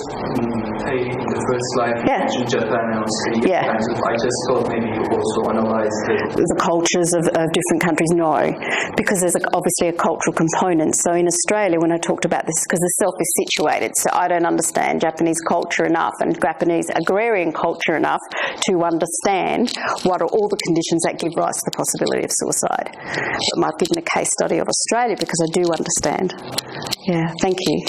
slide, you mentioned Japan and Australia. Yeah. I just thought maybe you also analysed the cultures of different countries. No, because there's obviously a cultural component. So in Australia, when I talked about this, because the self is situated, so I don't understand Japanese culture enough and Japanese agrarian culture enough to understand what are all the conditions that give rise to the possibility of suicide. But I've given a case study of Australia because I do understand. Yeah, thank you.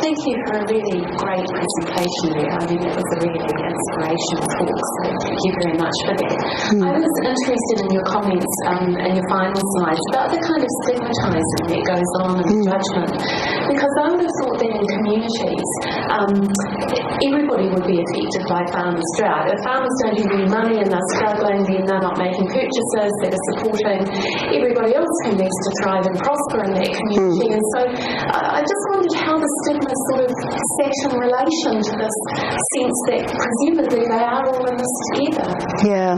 Thank you for a really great presentation there. I mean, it was a really inspirational talk, so thank you very much for that. I was interested in your comments and your final slides about the kind of stigmatising that goes on in judgment, because I would have thought that in communities, everybody would be affected by farmers' drought. If farmers don't have any money and they're struggling, then they're not making purchases that are supporting everybody else who needs to thrive and prosper in that community. And so I just wondered how the stigma sort of sat in relation to this sense that presumably they are all in this together. Yeah.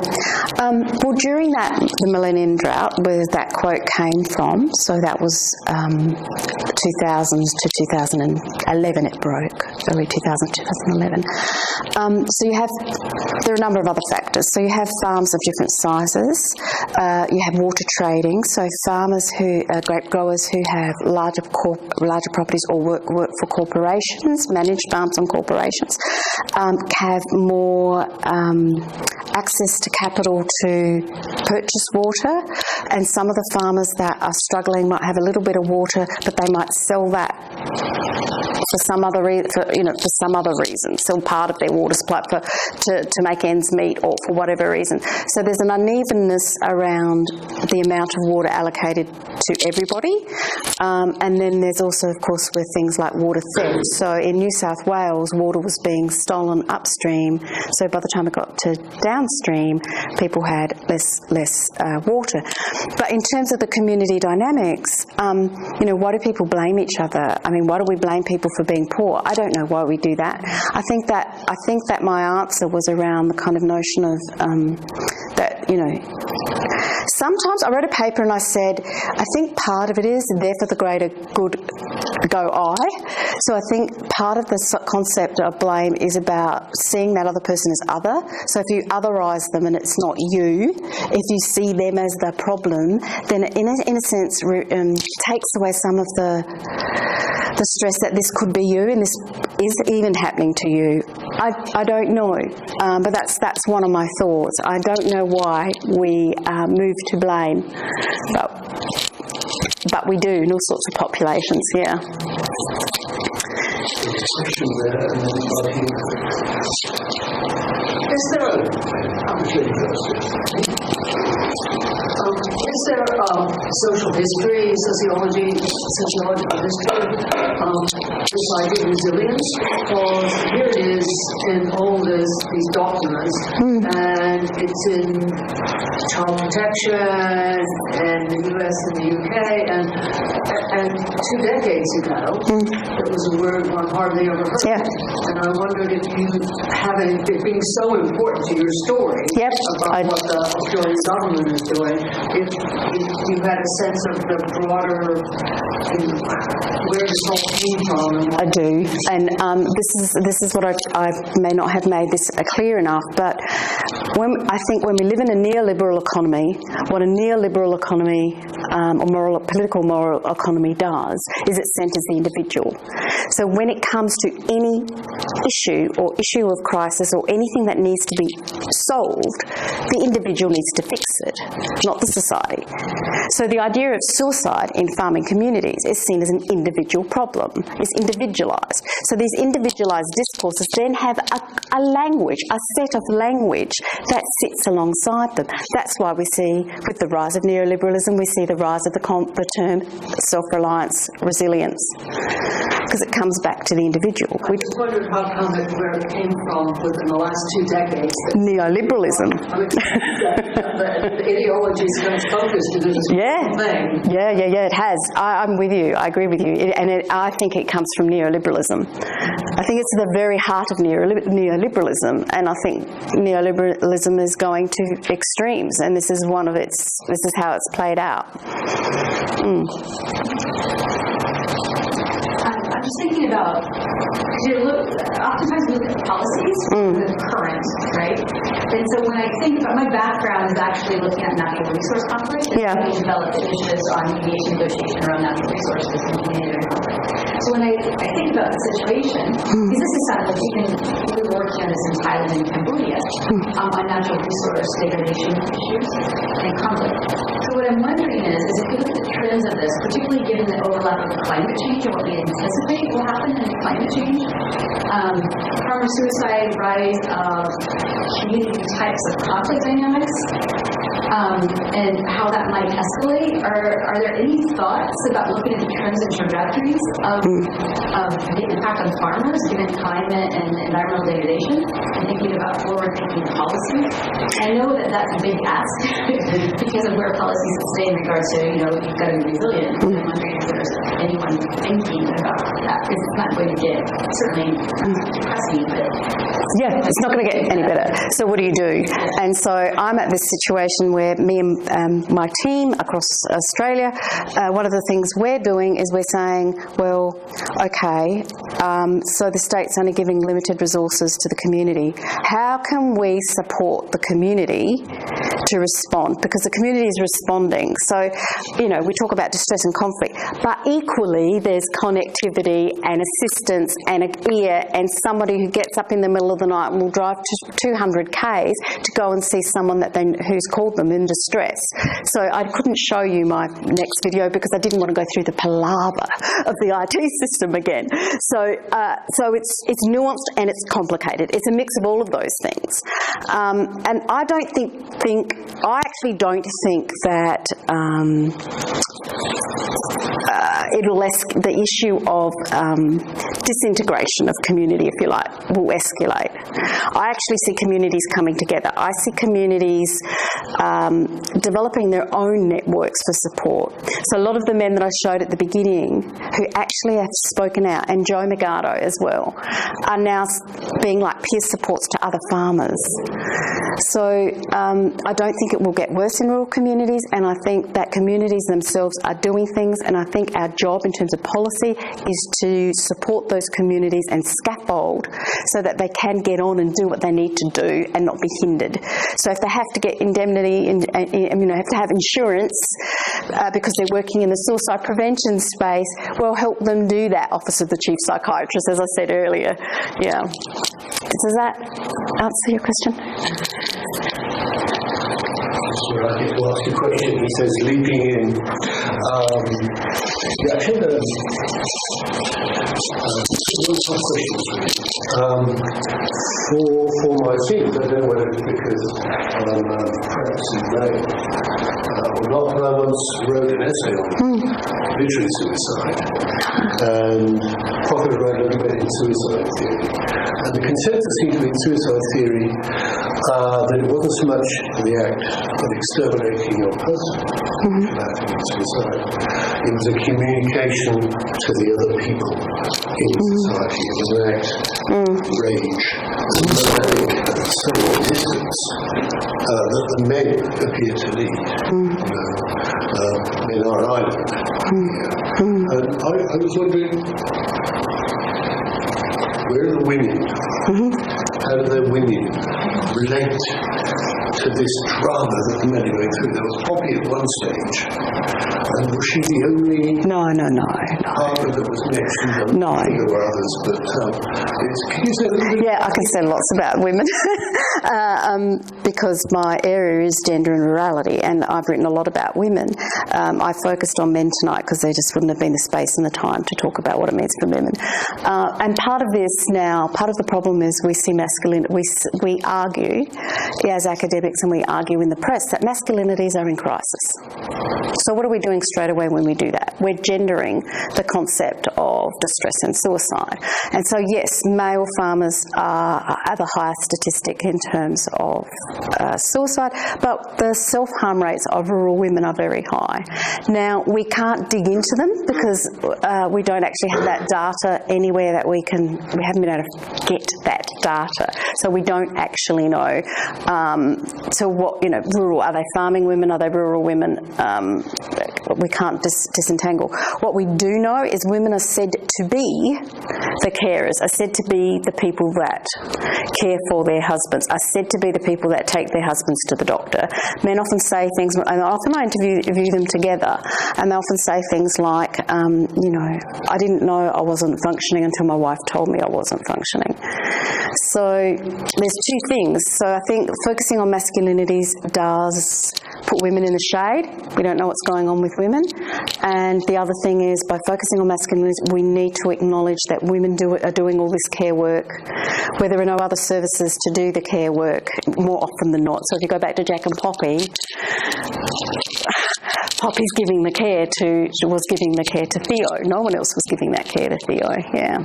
Well, during the Millennium Drought, where that quote came from, so that was 2000s to 2011 it broke, early 2011. So there are a number of other factors. So you have farms of different sizes, you have water trading, so farmers grape growers who have larger properties or work for corporations, manage farms on corporations, have more access to capital to purchase water, and some of the farmers that are struggling might have a little bit of water, but they might sell that for some other reason, sell part of their water supply to make ends meet or for whatever reason. So there's an unevenness around the amount of water allocated to everybody, and then there's also, of course, with things like water theft. So in New South Wales, water was being stolen upstream, so by the time it got to downstream, people had less water. But in terms of the community dynamics, why do people blame each other? I mean, why do we blame people for being poor? I don't know why we do that. I think that my answer was around the kind of notion of that, sometimes I wrote a paper and I said, I think part of it is there for the greater good go I. So I think part of the concept of blame is about seeing that other person as other. So if you otherize them and it's not you, if you see them as the problem, then in a sense takes away some of the stress that this could be you and this is even happening to you. I don't know, but that's one of my thoughts. I don't know why we move to blame, but we do in all sorts of populations, yeah. Question there, and then is there social history, sociological history, this idea of resilience? Because here it is in all these documents, and it's in child protection and the US and the UK, and 2 decades ago, it was a word one hardly ever heard. Yeah. And I wondered if you have it being so important to your story about what the Australian government is doing, if you had a sense of the broader, where this all came from. I do, and this is what I may not have made this clear enough, but I think when we live in a neoliberal economy, what a neoliberal economy or political moral economy does is it centres the individual. So when it comes to any issue of crisis or anything that needs to be solved, the individual needs to fix it, not the society. So the idea of suicide in farming communities is seen as an individual problem. It's individualised. So these individualised discourses then have a language, a set of language that sits alongside them. That's why we see, with the rise of neoliberalism, we see the rise of the term self-reliance, resilience, because it comes back to the individual. I just wondered how come where it came from within the last 2 decades. Neoliberalism. I mean, the ideology is kind of focused to this thing. Yeah, it has. I'm with you. I agree with you. I think it comes from neoliberalism. I think it's the very heart of neoliberalism, and I think neoliberalism is going to extremes, and this is how it's played out. I'm just thinking about, oftentimes we look at policies, the current, right? And so when I think about, my background is actually looking at natural resource conflict, and we developed initiatives on mediation negotiation around natural resources and community conflict. So when I think about the situation, because this is something we were working on this in Thailand and Cambodia, on natural resource degradation issues and conflict. So what I'm wondering is if you look at the trends of this, particularly given the overlap of climate change and what we anticipate will happen in climate change, farmer suicide, rise of community types of conflict dynamics, and how that might escalate. Are there any thoughts about looking at the trends and trajectories of the impact on farmers given climate and environmental degradation, and thinking about forward-thinking policy? I know that that's a big ask because of where policies stay in regards to, you've got to be resilient. I'm wondering if there's anyone thinking about that, because it's not going to get, certainly depressing, but... Yeah, it's not going to get any better. So what do you do? And so I'm at this situation where me and my team across Australia, one of the things we're doing is we're saying, well, okay, so the state's only giving limited resources to the community. How can we support the community to respond, because the community is responding. So, you know, we talk about distress and conflict, but equally there's connectivity and assistance and an ear and somebody who gets up in the middle of the night and will drive to 200 k's to go and see someone who's called them in distress. So I couldn't show you my next video because I didn't want to go through the palaver of the IT system again. So it's nuanced and it's complicated. It's a mix of all of those things. And I actually don't think that the issue of disintegration of community, if you like, will escalate. I actually see communities coming together. I see communities developing their own networks for support. So a lot of the men that I showed at the beginning who actually have spoken out, and Joe Magado as well, are now being like peer supports to other farmers. So I don't think it will get worse in rural communities, and I think that communities themselves are doing things, and I think our job in terms of policy is to support those communities and scaffold so that they can get on and do what they need to do and not be hindered. So if they have to get indemnity and have to have insurance because they're working in the suicide prevention space, well, help them do that, Office of the Chief Psychiatrist, as I said earlier. Yeah. Does that answer your question? I'd like to ask a question. He says, leaping in. I had one question for my team. I don't know whether it's because I'm perhaps in name or not, but I once wrote an essay on literary suicide and Prof wrote a little bit in suicide theory. And the consensus seemed to be in suicide theory that it wasn't so much the act of exterminating your person, suicide. It was a communication to the other people in society. It was an act of rage, social distance that the men appear to lead in our island. And I was wondering, where are the women? How do the women relate to this drama that the men are going through? There was Poppy at one stage, and was she the only partner that was mentioned? No. There were others, but can you say a little bit? Yeah, I can say lots about women because my area is gender and rurality, and I've written a lot about women. I focused on men tonight because there just wouldn't have been the space and the time to talk about what it means for women. And part of the problem is we see we argue as academics and we argue in the press that masculinities are in crisis. So what are we doing straight away when we do that? We're gendering the concept of distress and suicide. And so yes, male farmers are the highest statistic in terms of suicide, but the self-harm rates of rural women are very high. Now, we can't dig into them because we don't actually have that data anywhere that we haven't been able to get that data. So we don't actually know. So what, rural, are they farming women? Are they rural women? We can't disentangle. What we do know is women are said to be the carers, are said to be the people that care for their husbands, are said to be the people that take their husbands to the doctor. Men often say things, and often I interview them together, and they often say things like, I didn't know I wasn't functioning until my wife told me I wasn't functioning. So there's two things. So I think focusing on masculinities does put women in the shade. We don't know what's going on with women. And the other thing is, by focusing on masculinities, we need to acknowledge that women are doing all this care work, where there are no other services to do the care work more often than not. So if you go back to Jack and Poppy, Poppy's was giving the care to Theo. No one else was giving that care to Theo. Yeah.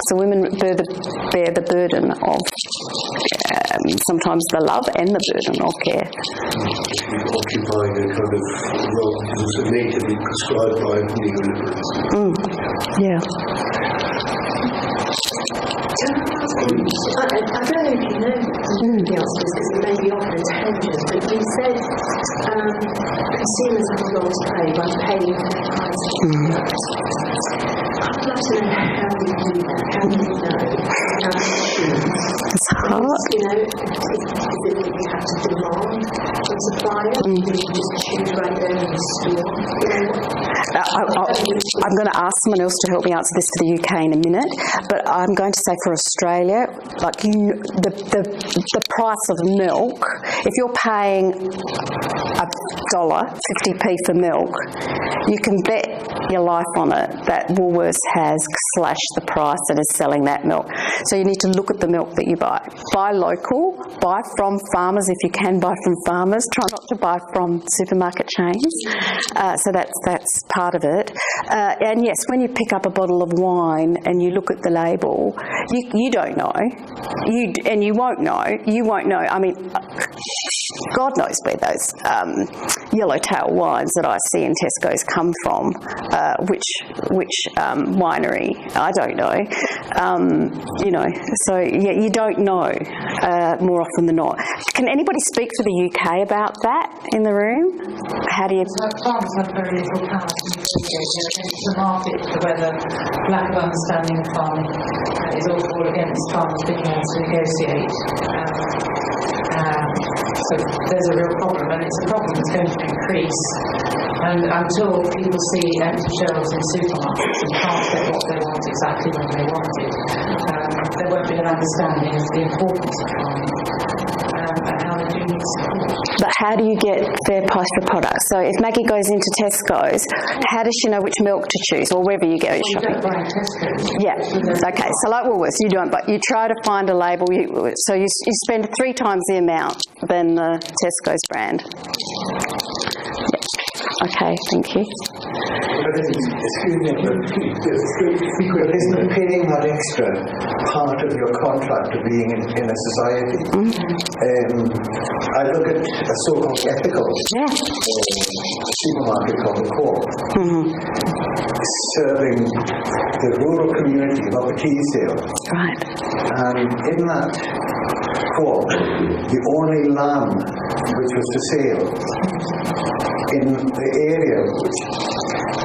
So women bear the burden of sometimes the love and the burden of care. Occupying a kind of role that need to be prescribed by neoliberalism. Yeah. I don't know if you know the answer because it may be off in tangent, but you said consumers have a role to play by paying for their prices. I'd love to know how you do that. How do you know? It's hard. Is it that you have to demand you just choose right there in the store? I'm going to ask someone else to help me answer this for the UK in a minute, but I'm going to say for Australia, like the price of milk, if you're paying $1.50 for milk, you can bet your life on it that Woolworths has slashed the price that is selling that milk. So you need to look at the milk that you buy. Buy local, buy from farmers if you can buy from farmers. Try not to buy from supermarket chains. So that's part of it. And yes, when you pick up a bottle of wine and you look at the label, you don't know. You won't know. You won't know. I mean, God knows where those yellowtail wines that I see in Tesco's come from. Which winery? I don't know. So yeah, you don't know more often than not. Can anybody speak for the UK about that in the room? How do you? Farmers have very little power to negotiate against the market for whether lack of understanding of farming is all against farmers being able to negotiate. So there's a real problem, and it's a problem that's going to increase. And until people see empty shelves in supermarkets and can't get what they want exactly when they want it, there won't be an understanding of the importance of farming and how they do need support. But how do you get fair price for products? So if Maggie goes into Tesco's, how does she know which milk to choose, or wherever you go shopping? You don't buy Tesco's. Yeah. Okay. So like Woolworths, you don't, but you try to find a label. So you spend 3 times the amount than the Tesco's brand. Okay, thank you. Excuse me, but isn't paying that extra part of your contract of being in a society? I look at a so-called ethical supermarket called the Co-op, serving the rural community of Upper Teesdale. Right. And in that Co-op, the only lamb which was for sale in the area, which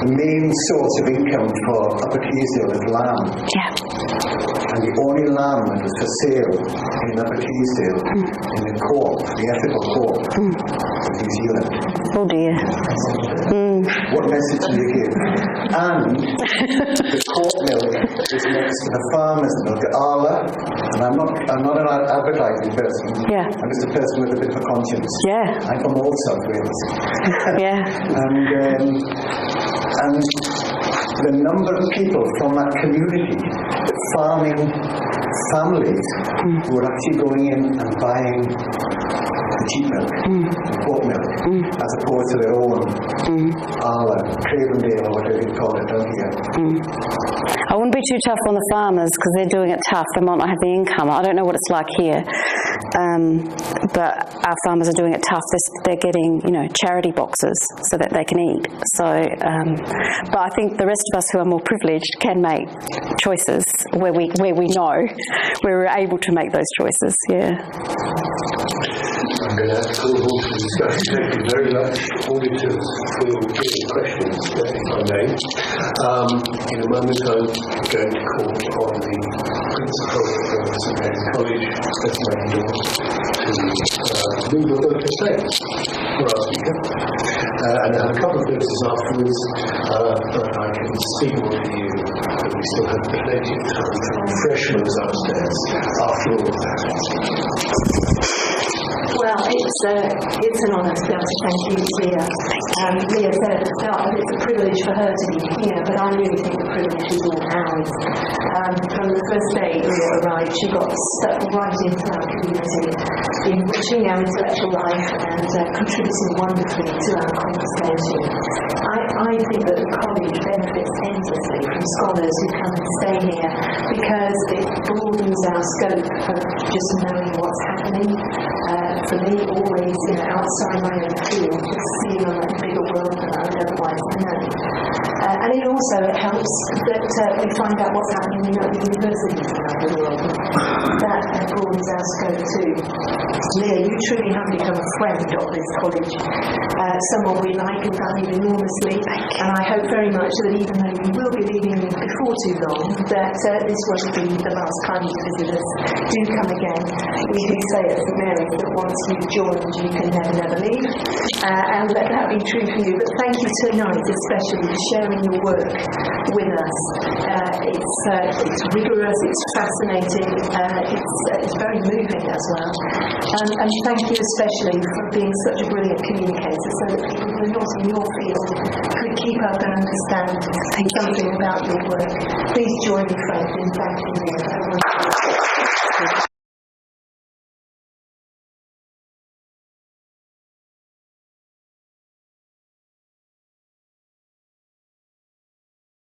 the main source of income for Upper Teesdale is lamb. Yeah. And the only lamb that was for sale in Upper Teesdale in the Co-op, the ethical Co-op of New Zealand. Oh dear. What message do you give? And the Co-op milk is next to the farmer's milk at Arla, and I'm not an advertising person. Yeah. I'm just a person with a bit of a conscience. Yeah. I'm from Old South Wales. Yeah. And the number of people from that community, the farming families, who are actually going in and buying the cheap milk, goat milk, as opposed to their own Arla, Cravendale, or whatever you call it down here. I wouldn't be too tough on the farmers because they're doing it tough. They might not have the income. I don't know what it's like here, but our farmers are doing it tough. They're getting, charity boxes so that they can eat. So, but I think the rest of us who are more privileged can make choices where we know we're able to make those choices. Yeah. I'm going to have to call a halt to the discussion. Thank you very much, auditors, for your questions, if I may. In a moment, I'm going to call on the principal of St Mary's College, Stephanie Moore, to move a vote of thanks for our speaker. And I have a couple of witnesses afterwards, but I can speak more to you that we still have plenty of time for refreshments upstairs after all of that. Well, it's an honour to be able to thank you, Lia. Lia said at the start that it's a privilege for her to be here, but I really think the privilege is all ours. From the first day Lia arrived, she got stuck right into our community, enriching our intellectual life and contributing wonderfully to our conversation. I think that the college benefits endlessly from scholars who come and stay here because it broadens our scope of just knowing what's happening. For me, always, outside my own field, just seeing on that bigger world that I would otherwise know. And it also helps that we find out what's happening in other universities around the world. That broadens our scope too. Lia, you truly have become a friend of this college, someone we like and value enormously, and I hope very much that even though we will be leaving before too long, that this won't be the last time you visit us. Do come again. We do say at St Mary's that once you've joined, you can never leave, and let that be true for you. But thank you tonight, especially for sharing your work with us. It's rigorous, it's fascinating, it's very moving as well. And thank you especially for being such a brilliant communicator, so that people who are not in your field could keep up and understand something about your work. Please join me, Frank, in thanking you.